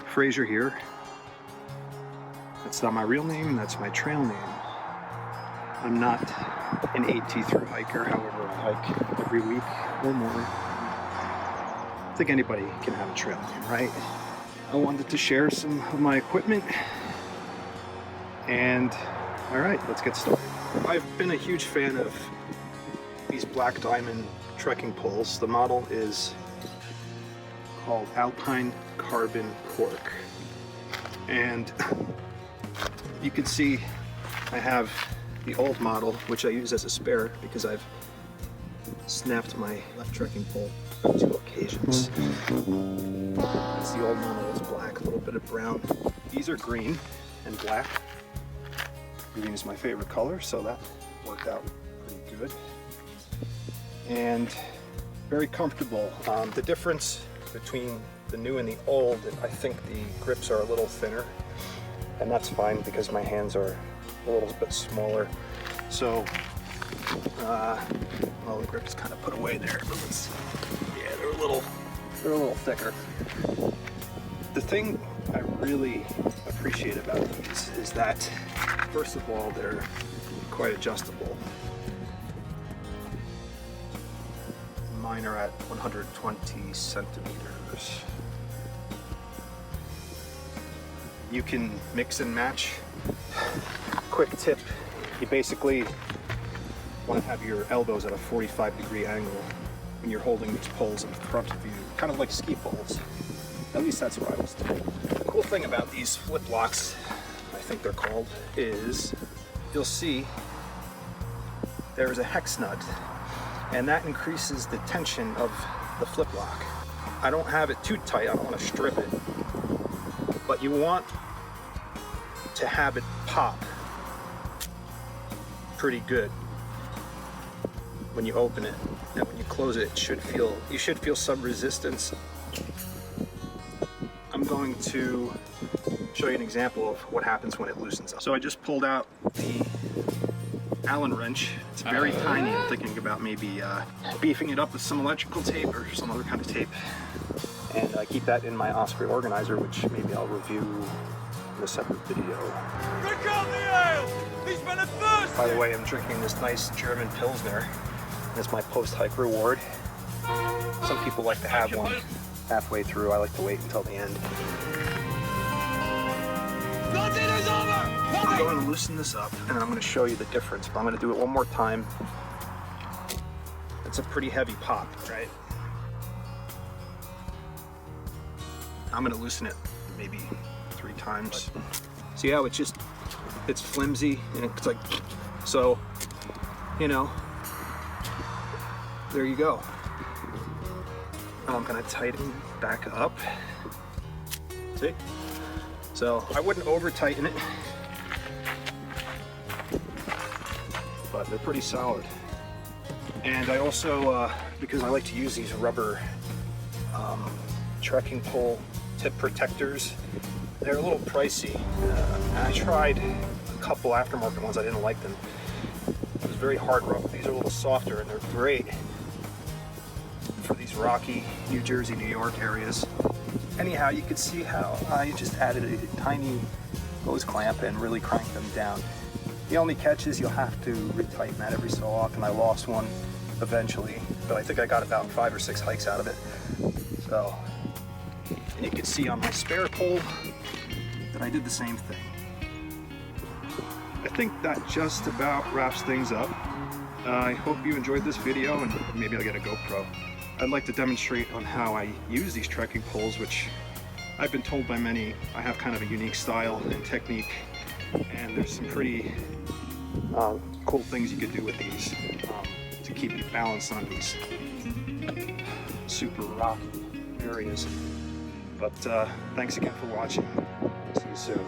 Fraser here. That's not my real name, that's my trail name. I'm not an AT through hiker, however I hike every week or more. I think anybody can have a trail name, right? I wanted to share some of my equipment, and alright, let's get started. I've been a huge fan of these Black Diamond trekking poles. The model is called Alpine Carbon Cork, and you can see I have the old model, which I use as a spare because I've snapped my left trekking pole on 2 occasions. It's the old model, it's black, a little bit of brown. These are green and black. Green is my favorite color, so that worked out pretty good. And very comfortable. The difference between the new and the old, I think the grips are a little thinner, and that's fine because my hands are a little bit smaller. So, well, the grip's kind of put away there, but let's, yeah, they're a little thicker. The thing I really appreciate about these is that, first of all, they're quite adjustable. Mine are at 120 centimeters. You can mix and match. Quick tip, you basically want to have your elbows at a 45-degree angle when you're holding these poles in front of you, kind of like ski poles. At least that's what I was told. The cool thing about these flip locks, I think they're called, is you'll see there's a hex nut, and that increases the tension of the flip lock. I don't have it too tight, I don't want to strip it, but you want to have it pop pretty good when you open it, and when you close it, you should feel some resistance. I'm going to show you an example of what happens when it loosens up. So I just pulled out the Allen wrench. It's very tiny. I'm thinking about maybe beefing it up with some electrical tape or some other kind of tape. And I keep that in my Osprey organizer, which maybe I'll review in a separate video. Drink out the ale! He's been a thirsty! By the way, I'm drinking this nice German Pilsner as my post-hike reward. Some people like to have one halfway through. I like to wait until the end. The dinner's over! I'm going to loosen this up, and I'm going to show you the difference, but I'm going to do it one more time. It's a pretty heavy pop, right? I'm going to loosen it maybe 3 times. See how it's flimsy, and it's like, so, you know, there you go. I'm going to tighten back up. See? So I wouldn't over tighten it, but they're pretty solid. And I also, because I like to use these rubber trekking pole tip protectors, they're a little pricey. I tried a couple aftermarket ones, I didn't like them. It was very hard rubber. These are a little softer, and they're great for these rocky New Jersey, New York areas. Anyhow, you can see how I just added a tiny hose clamp and really cranked them down. The only catch is you'll have to retighten that every so often. I lost one eventually, but I think I got about 5 or 6 hikes out of it. So, and you can see on my spare pole that I did the same thing. I think that just about wraps things up. I hope you enjoyed this video, and maybe I'll get a GoPro. I'd like to demonstrate on how I use these trekking poles, which I've been told by many I have kind of a unique style and technique, and there's some pretty cool things you could do with these to keep you balanced on these super rocky areas. But thanks again for watching. See you soon.